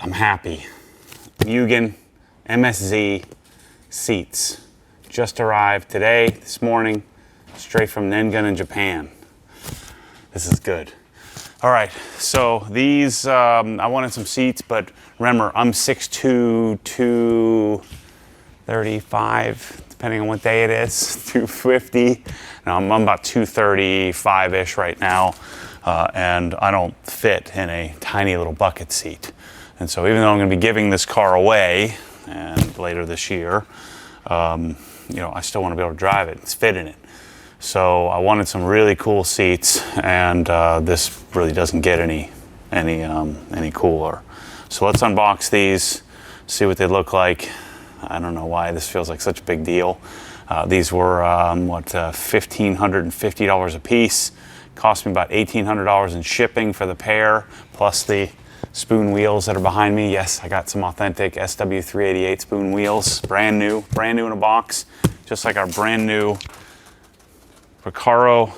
I'm happy. Mugen MSZ seats just arrived today, this morning, straight from Nengun in Japan. This is good. All right, so these, I wanted some seats, but remember, I'm 6'2", 235, depending on what day it is, 250. Now, I'm about 235-ish right now, and I don't fit in a tiny little bucket seat. And so even though I'm gonna be giving this car away and later this year, you know, I still wanna be able to drive it, fit in it. So I wanted some really cool seats, and this really doesn't get any cooler. So let's unbox these, see what they look like. I don't know why this feels like such a big deal. These were $1,550 a piece. Cost me about $1,800 in shipping for the pair, plus the Spoon wheels that are behind me. Yes, I got some authentic SW388 Spoon wheels, brand new in a box, just like our brand new Recaro,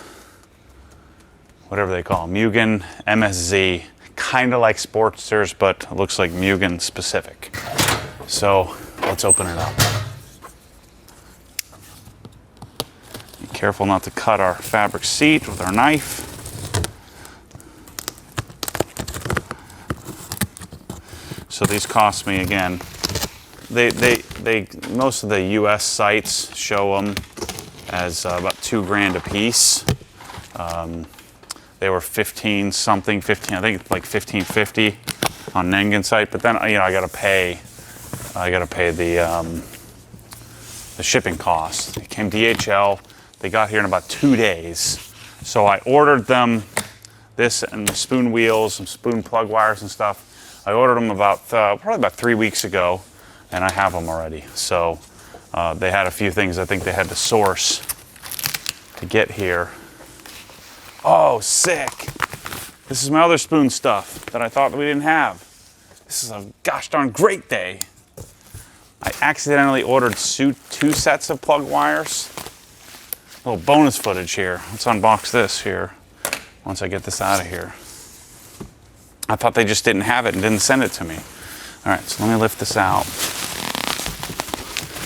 whatever they call them, Mugen MSZ, kind of like Sportsters, but it looks like Mugen specific. So let's open it up. Be careful not to cut our fabric seat with our knife. So these cost me, again, most of the US sites show them as about $2 grand a piece. They were 15 something, I think it's like 1550 on Nengun site, but then, you know, I gotta pay the shipping costs. It came DHL, they got here in about 2 days. So I ordered them, this and the Spoon wheels, some Spoon plug wires and stuff. I ordered them probably about 3 weeks ago, and I have them already. So they had a few things I think they had to source to get here. Oh, sick. This is my other Spoon stuff that I thought we didn't have. This is a gosh darn great day. I accidentally ordered 2 sets of plug wires. A little bonus footage here. Let's unbox this here once I get this out of here. I thought they just didn't have it and didn't send it to me. All right, so let me lift this out.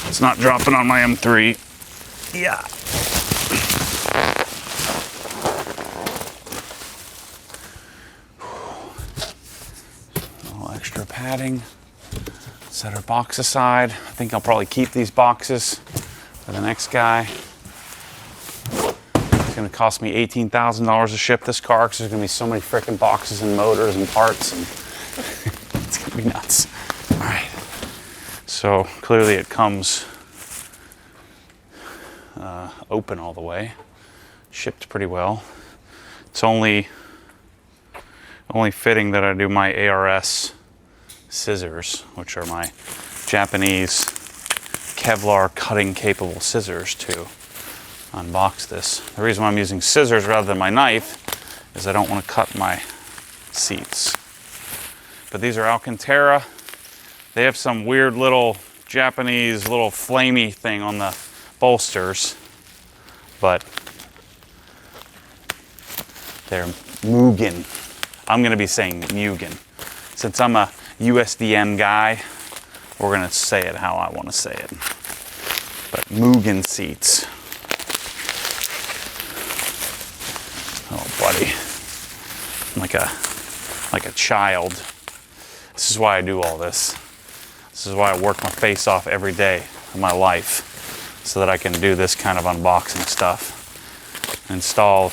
It's not dropping on my M3. Yeah. A little extra padding. Set our box aside. I think I'll probably keep these boxes for the next guy. It's gonna cost me $18,000 to ship this car because there's gonna be so many freaking boxes and motors and parts, and it's gonna be nuts. All right. So clearly it comes open all the way, shipped pretty well. It's only fitting that I do my ARS scissors, which are my Japanese Kevlar cutting capable scissors, to unbox this. The reason why I'm using scissors rather than my knife is I don't want to cut my seats. But these are Alcantara. They have some weird little Japanese little flamey thing on the bolsters, but they're Mugen. I'm gonna be saying Mugen. Since I'm a USDM guy, we're gonna say it how I wanna say it. But Mugen seats. Oh buddy, I'm like a child. This is why I do all this. This is why I work my face off every day of my life, so that I can do this kind of unboxing stuff. Install.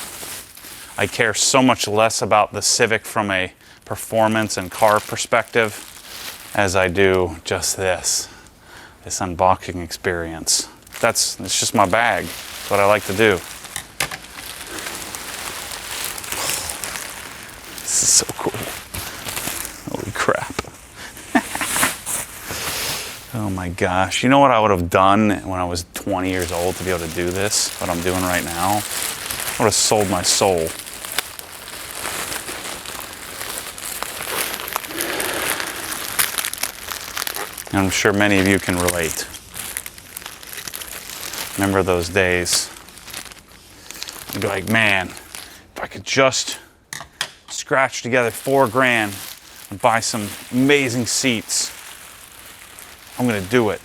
I care so much less about the Civic from a performance and car perspective as I do just this unboxing experience. It's just my bag. It's what I like to do. This is so cool. Holy crap. Oh my gosh. You know what I would have done when I was 20 years old to be able to do this? What I'm doing right now? I would have sold my soul. And I'm sure many of you can relate. Remember those days? You'd be like, man, if I could just scratch together $4 grand, and buy some amazing seats. I'm gonna do it.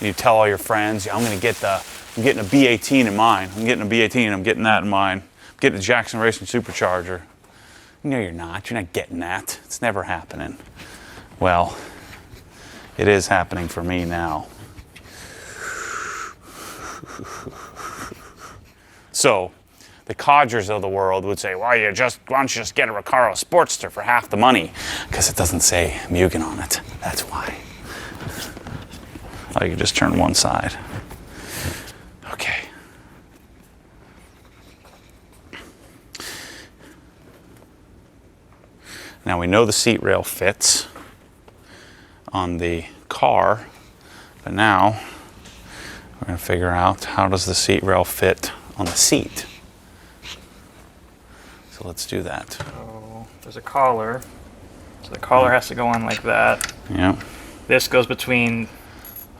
You tell all your friends, yeah, I'm getting a B18 in mine. I'm getting a B18, I'm getting that in mine. I'm getting a Jackson Racing Supercharger. No, you're not. You're not getting that. It's never happening. Well, it is happening for me now. So, the codgers of the world would say, why don't you just get a Recaro Sportster for half the money? Because it doesn't say Mugen on it. That's why. Oh, you can just turn one side. Okay. Now we know the seat rail fits on the car, but now we're going to figure out how does the seat rail fit on the seat. So let's do that. So there's a collar. So the collar has to go on like that. Yeah. This goes between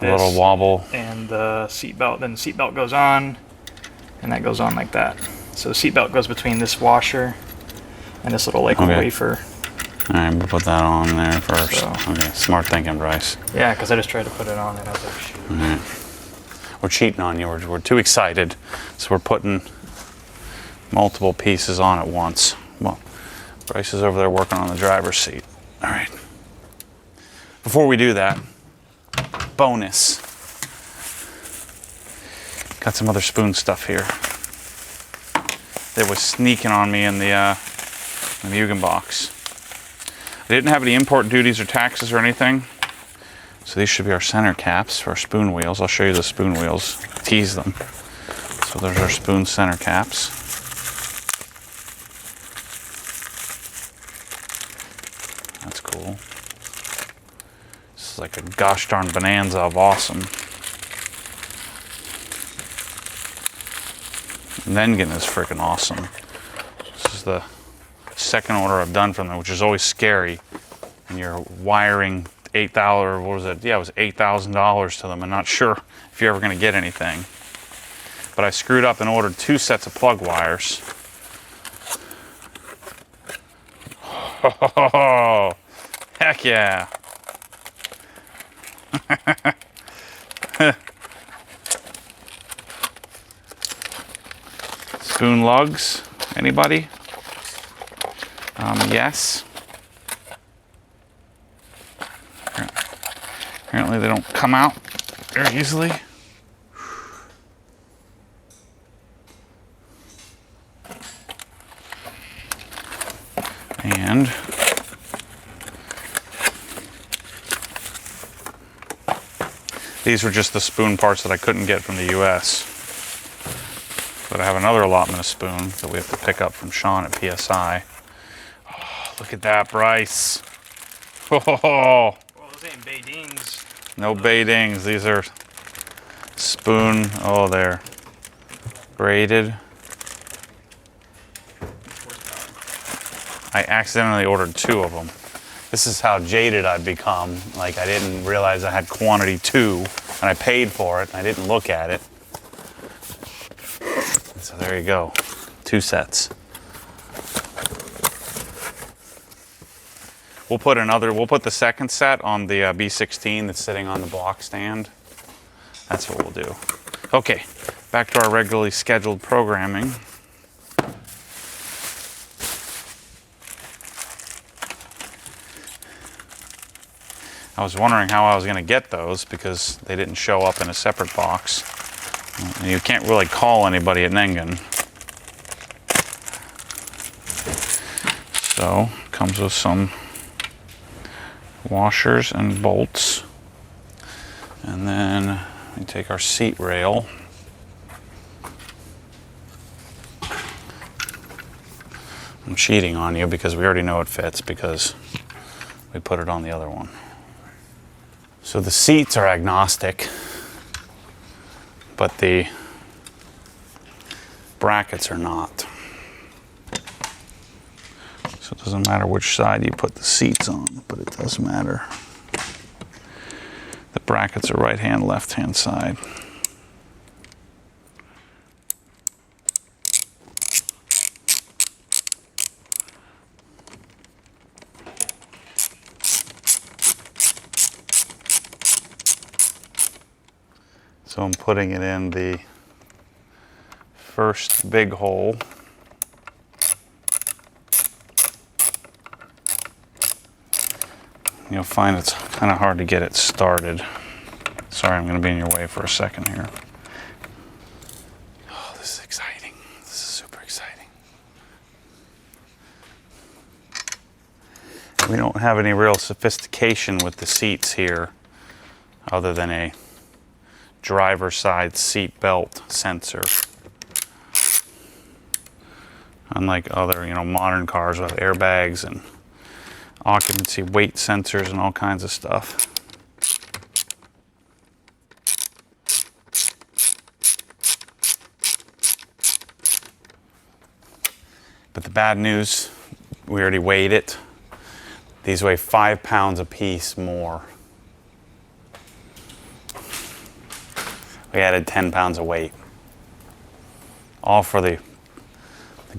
a little wobble and the seat belt. Then the seat belt goes on, and that goes on like that. So the seat belt goes between this washer and this little like wafer. All right, we'll put that on there first. So, okay, smart thinking, Bryce. Yeah, because I just tried to put it on and I was like, shoot. All right. We're cheating on you. We're too excited, so we're putting multiple pieces on at once. Well, Bryce is over there working on the driver's seat. All right. Before we do that, bonus. Got some other spoon stuff here. That was sneaking on me in the Mugen box. I didn't have any import duties or taxes or anything. So these should be our center caps for our spoon wheels. I'll show you the spoon wheels, tease them. So there's our spoon center caps. That's cool. This is like a gosh darn bonanza of awesome. Nengun is freaking awesome. This is the second order I've done from them, which is always scary. And you're wiring $8,000, what was it? Yeah, it was $8,000 to them. I'm not sure if you're ever going to get anything. But I screwed up and ordered 2 sets of plug wires. Oh, heck yeah. Spoon lugs, anybody? Yes. Apparently they don't come out very easily. And these were just the spoon parts that I couldn't get from the US. But I have another allotment of spoon that we have to pick up from Sean at PSI. Oh, look at that, Bryce. Oh. Well, those ain't Beidings. No Beidings. These are spoon. Oh, they're braided. I accidentally ordered 2 of them. This is how jaded I've become. Like, I didn't realize I had quantity 2, and I paid for it, and I didn't look at it. So there you go, 2 sets. We'll put the second set on the B16 that's sitting on the block stand. That's what we'll do. Okay, back to our regularly scheduled programming. I was wondering how I was going to get those because they didn't show up in a separate box. And you can't really call anybody at Nengun. So, comes with some washers and bolts. And then we take our seat rail. I'm cheating on you because we already know it fits because we put it on the other one. So the seats are agnostic, but the brackets are not. So it doesn't matter which side you put the seats on, but it does matter. The brackets are right hand, left hand side. So I'm putting it in the first big hole. You'll find it's kind of hard to get it started. Sorry, I'm going to be in your way for a second here. Oh, this is exciting. This is super exciting. We don't have any real sophistication with the seats here other than a driver's side seat belt sensor. Unlike other, modern cars with airbags and occupancy weight sensors and all kinds of stuff. But the bad news, we already weighed it. These weigh 5 pounds a piece more. We added 10 pounds of weight. All for the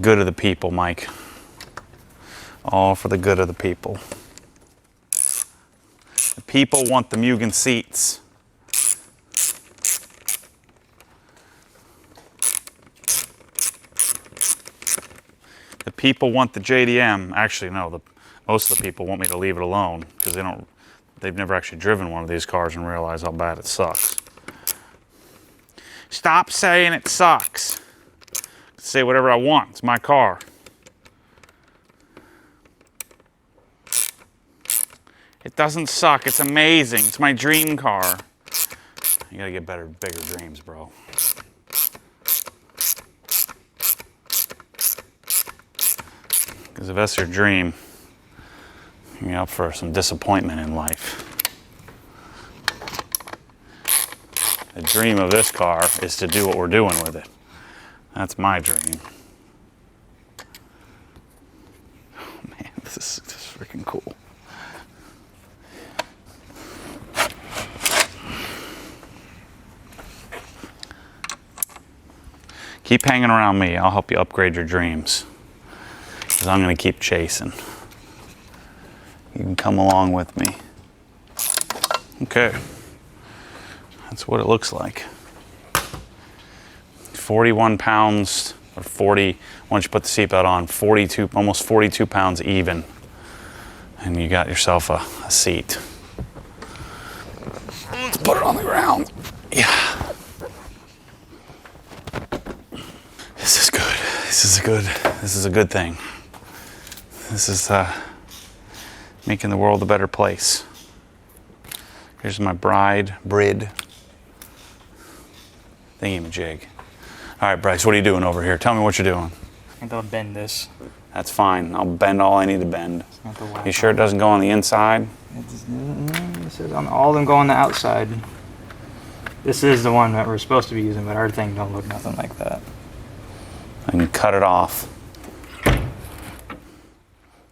good of the people, Mike. All for the good of the people. The people want the Mugen seats. The people want the JDM. Actually, no, most of the people want me to leave it alone because they've never actually driven one of these cars and realize how bad it sucks. Stop saying it sucks. Say whatever I want. It's my car. It doesn't suck. It's amazing. It's my dream car. You gotta get bigger dreams, bro. Because if that's your dream, you're up for some disappointment in life. The dream of this car is to do what we're doing with it. That's my dream. Oh man, this is freaking cool. Keep hanging around me. I'll help you upgrade your dreams. Because I'm going to keep chasing. You can come along with me. Okay. That's what it looks like. 41 pounds, or 40, once you put the seatbelt on, 42, almost 42 pounds even. And you got yourself a seat. Let's put it on the ground. Yeah. This is good. This is a good thing. This is making the world a better place. Here's my brid thingy-majig. All right, Bryce, what are you doing over here? Tell me what you're doing. I'm gonna bend this. That's fine. I'll bend all I need to bend. You sure it doesn't go on the inside? It says all of them go on the outside. This is the one that we're supposed to be using, but our thing don't look nothing like that. I can cut it off.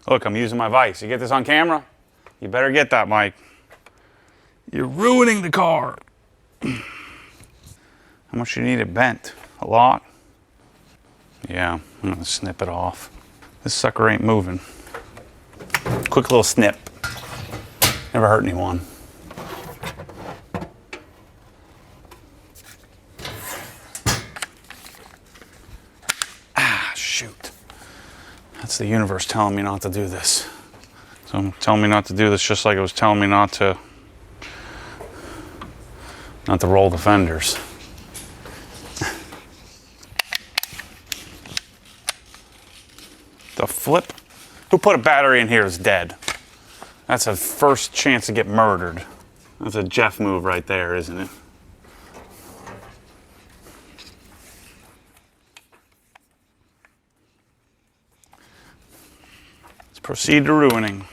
Look, I'm using my vise. You get this on camera? You better get that, Mike. You're ruining the car. How much do you need it bent? A lot? Yeah, I'm gonna snip it off. This sucker ain't moving. Quick little snip. Never hurt anyone. Ah, shoot. That's the universe telling me not to do this. So telling me not to do this just like it was telling me not to roll the fenders. The flip? Who put a battery in here is dead. That's a first chance to get murdered. That's a Jeff move right there, isn't it? Let's proceed to ruining.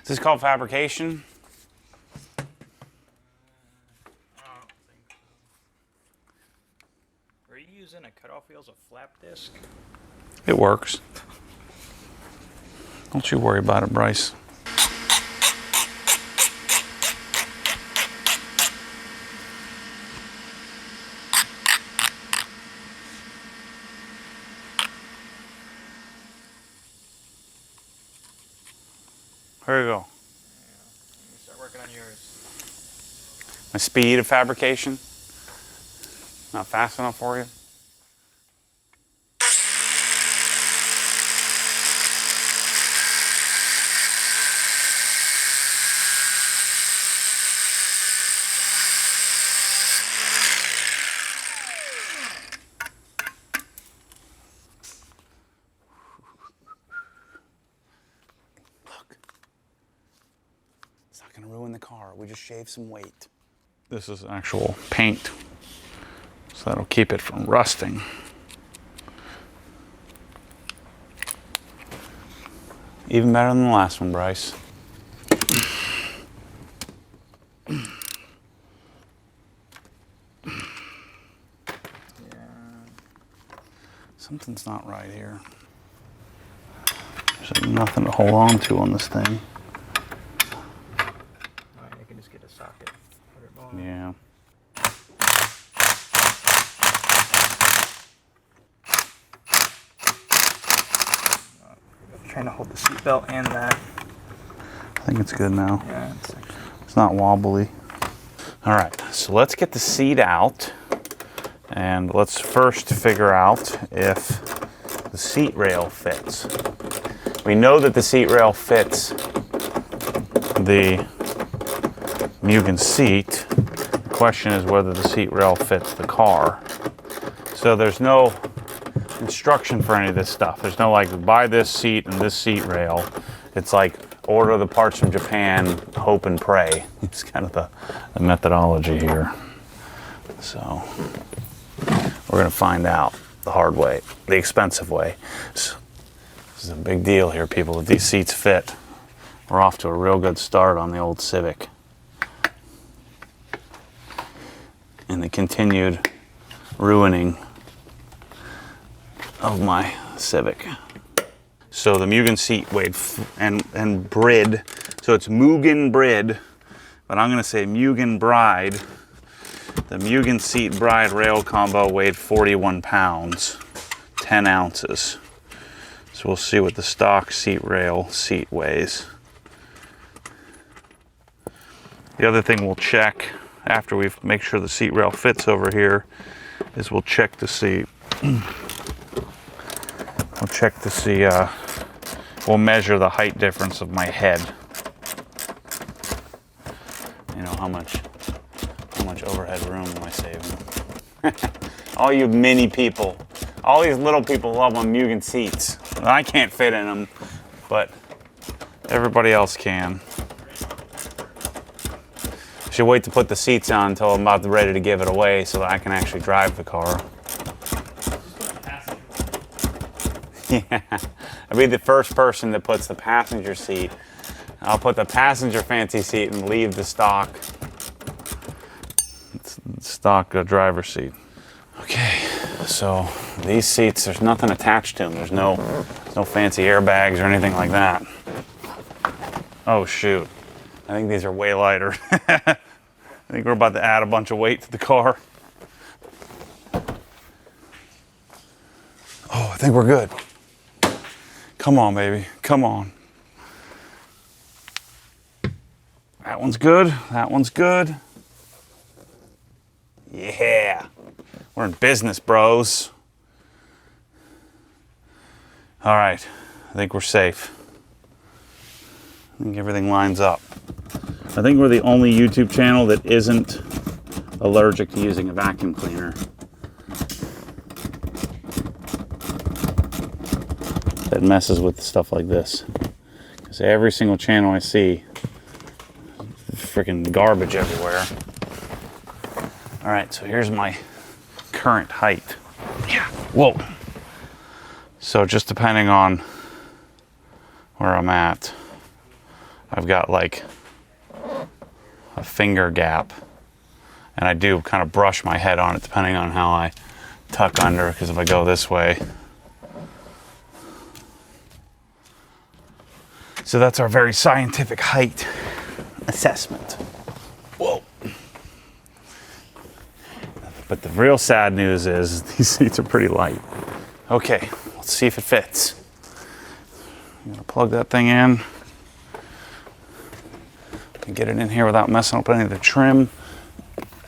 Is this called fabrication? Are you using a cutoff wheel as a flap disc? It works. Don't you worry about it, Bryce. There you go. Start working on yours. My speed of fabrication, not fast enough for you? It's not going to ruin the car. We just shave some weight. This is actual paint, so that'll keep it from rusting. Even better than the last one, Bryce. Something's not right here. There's nothing to hold on to on this thing. Alright, I can just get a socket. Put it on. Yeah. I'm trying to hold the seat belt and that. I think it's good now. Yeah, It's not wobbly. All right, so let's get the seat out. And let's first figure out if the seat rail fits. We know that the seat rail fits the Mugen seat. The question is whether the seat rail fits the car. So there's no instruction for any of this stuff. There's no like buy this seat and this seat rail. It's like order the parts from Japan, hope and pray. It's kind of the methodology here. So we're going to find out the hard way, the expensive way. So this is a big deal here, people. If these seats fit, we're off to a real good start on the old Civic. And the continued ruining of my Civic. So the Mugen seat weighed, and Brid, so it's Mugen Brid, but I'm going to say Mugen Bride. The Mugen seat bride rail combo weighed 41 pounds, 10 ounces. So we'll see what the stock seat rail seat weighs. The other thing we'll check after we make sure the seat rail fits over here is we'll check to see, we'll measure the height difference of my head. You know, how much overhead room am I saving? All you mini people, all these little people love on Mugen seats. I can't fit in them, but everybody else can. I should wait to put the seats on until I'm about ready to give it away so that I can actually drive the car. Yeah, I'll be the first person that puts the passenger seat. I'll put the passenger fancy seat and leave the stock driver's seat. Okay, so these seats, there's nothing attached to them. There's no fancy airbags or anything like that. Oh shoot, I think these are way lighter. I think we're about to add a bunch of weight to the car. Oh, I think we're good. Come on, baby, come on. That one's good, that one's good. Yeah, we're in business, bros. All right, I think we're safe. I think everything lines up. I think we're the only YouTube channel that isn't allergic to using a vacuum cleaner. That messes with stuff like this. Because every single channel I see, freaking garbage everywhere. All right, so here's my current height. Yeah, whoa. So just depending on where I'm at, I've got like a finger gap, and I do kind of brush my head on it depending on how I tuck under, because if I go this way, So that's our very scientific height assessment. Whoa. But the real sad news is these seats are pretty light. Okay, let's see if it fits. I'm gonna plug that thing in and get it in here without messing up any of the trim.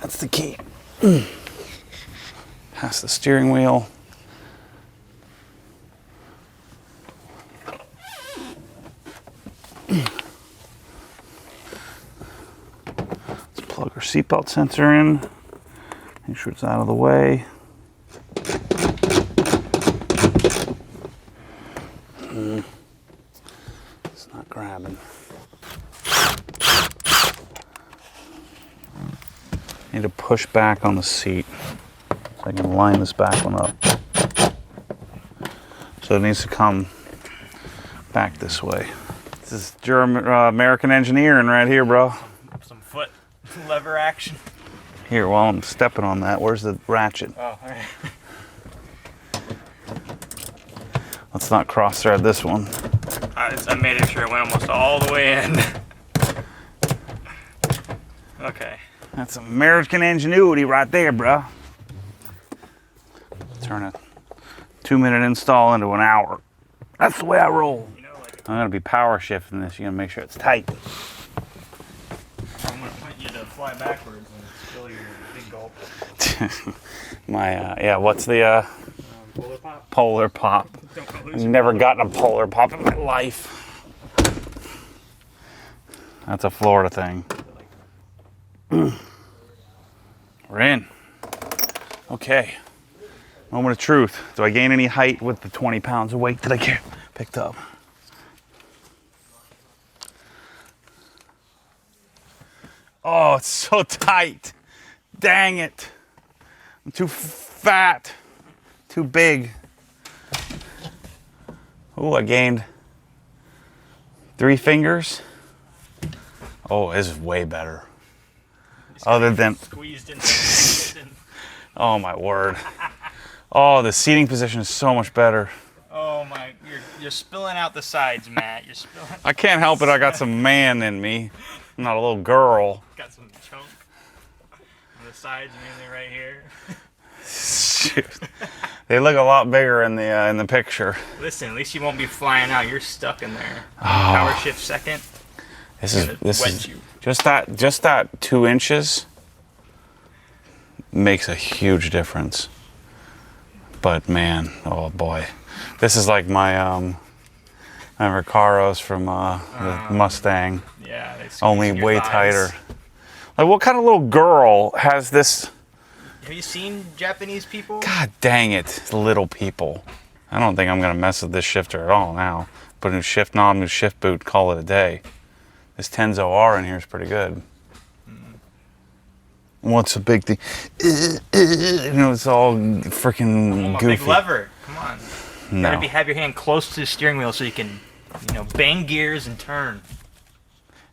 That's the key. Past the steering wheel. Let's plug our seatbelt sensor in. Make sure it's out of the way. It's not grabbing. Need to push back on the seat so I can line this back one up. So it needs to come back this way. This is German, American engineering right here, bro. Some foot lever action. Here, while I'm stepping on that, where's the ratchet? Oh, all right. Let's not cross thread this one. I made sure it went almost all the way in. Okay. That's American ingenuity right there, bro. Turn a 2-minute install into an hour. That's the way I roll. You know, like I'm gonna be power shifting this. You're gonna make sure it's tight. I'm gonna want you to fly backwards and spill your big gulp. Yeah, what's the Polar pop. polar pop? Don't I've lose never gotten a polar pop in my life. That's a Florida thing. We're in. Okay. Moment of truth. Do I gain any height with the 20 pounds of weight that I picked up? Oh, it's so tight. Dang it. I'm too fat. Too big. Oh, I gained 3 fingers. Oh, this is way better. Other than, squeezed in. oh my word. Oh, the seating position is so much better. Oh my, you're spilling out the sides, Matt. You're spilling. I can't help it, I got some man in me. I'm not a little girl. Got some chunk on the sides, mainly right here. Shoot. They look a lot bigger in the picture. Listen, at least you won't be flying out. You're stuck in there. Oh. Power shift second. This is Wedge you. just that 2 inches makes a huge difference. But man, oh boy, this is like my Recaros from the Mustang. Yeah, they squeeze Only in your way thighs. tighter. Like, what kind of little girl has this? Have you seen Japanese people? God dang it, little people. I don't think I'm gonna mess with this shifter at all now. Put a new shift knob, new shift boot, call it a day. This Tenzo R in here is pretty good. What's the big thing? You know, it's all freaking A goofy. big lever. Come on. You No. gotta have your hand close to the steering wheel so you can, bang gears and turn.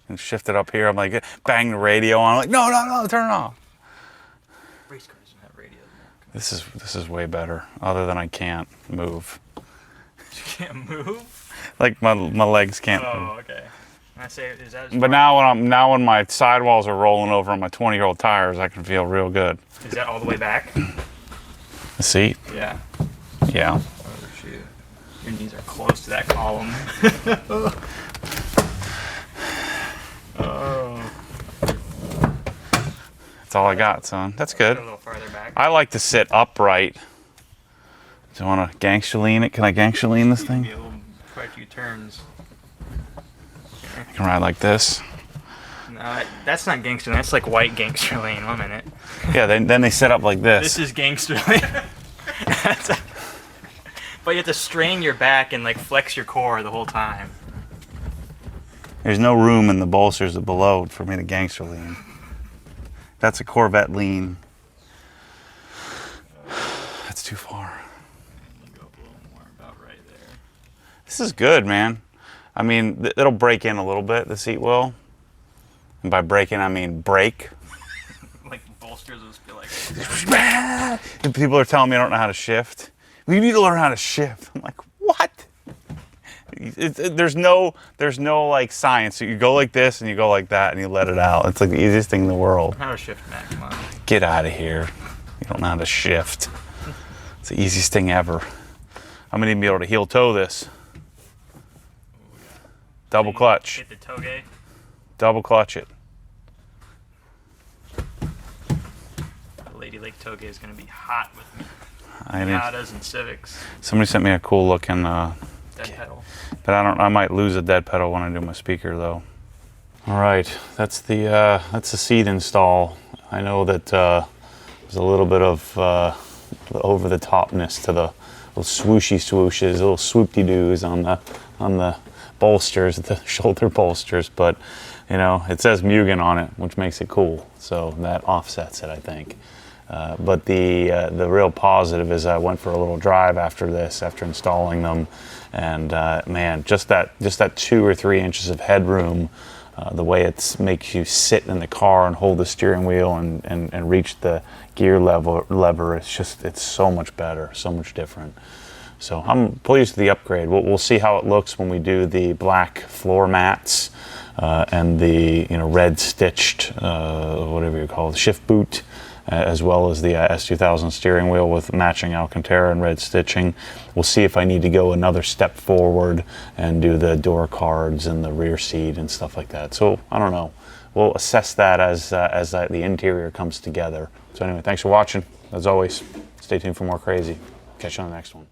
And shift it up here. I'm like, bang the radio on. I'm like, no, turn it off. Race cars don't have radios. This is way better. Other than I can't move. You can't move. Like my legs can't move. Oh, okay. I say, is that? But now when my sidewalls are rolling over on my 20-year-old tires, I can feel real good. Is that all the way back? The seat? Yeah. Yeah. Oh shoot. Your knees are close to that column. Oh. That's all I got, son. That's good. A little farther back. I like to sit upright. Do you want to gangster lean it? Can I gangster lean this thing? Maybe quite a few turns. I can ride like this. No, that's not gangster lane. That's like white gangster lane. 1 minute. Yeah, then they set up like this. This is gangster lane. But you have to strain your back and like flex your core the whole time. There's no room in the bolsters below for me to gangster lean. That's a Corvette lean. That's too far. Go up a little more, about right there. This is good, man. I mean, it'll break in a little bit, the seat will. And by break in, I mean break. Like bolsters will just be like. And people are telling me I don't know how to shift. Well, you need to learn how to shift. I'm like, what? There's no like science. You go like this and you go like that and you let it out. It's like the easiest thing in the world. How to shift, Matt? Come on. Get out of here. You don't know how to shift. It's the easiest thing ever. I'm gonna even be able to heel toe this. Double clutch. Hit the toge. Double clutch it. The Lady Lake toge is gonna be hot with I didn't. Miatas and Civics. Somebody sent me a cool looking. Dead pedal. But I might lose a dead pedal when I do my speaker though. All right, that's the seat install. I know that there's a little bit of over the topness to the little swooshy swooshes, little swoop-de-doos on the bolsters, the shoulder bolsters. But you know, it says Mugen on it, which makes it cool. So that offsets it, I think. But the real positive is I went for a little drive after installing them, and man, just that 2 or 3 inches of headroom, the way it makes you sit in the car and hold the steering wheel and reach the gear lever, it's so much better, so much different. So I'm pleased with the upgrade. We'll see how it looks when we do the black floor mats and the red stitched whatever you call it, shift boot. As well as the S2000 steering wheel with matching Alcantara and red stitching. We'll see if I need to go another step forward and do the door cards and the rear seat and stuff like that. So I don't know. We'll assess that as the interior comes together. So anyway, thanks for watching. As always, stay tuned for more crazy. Catch you on the next one.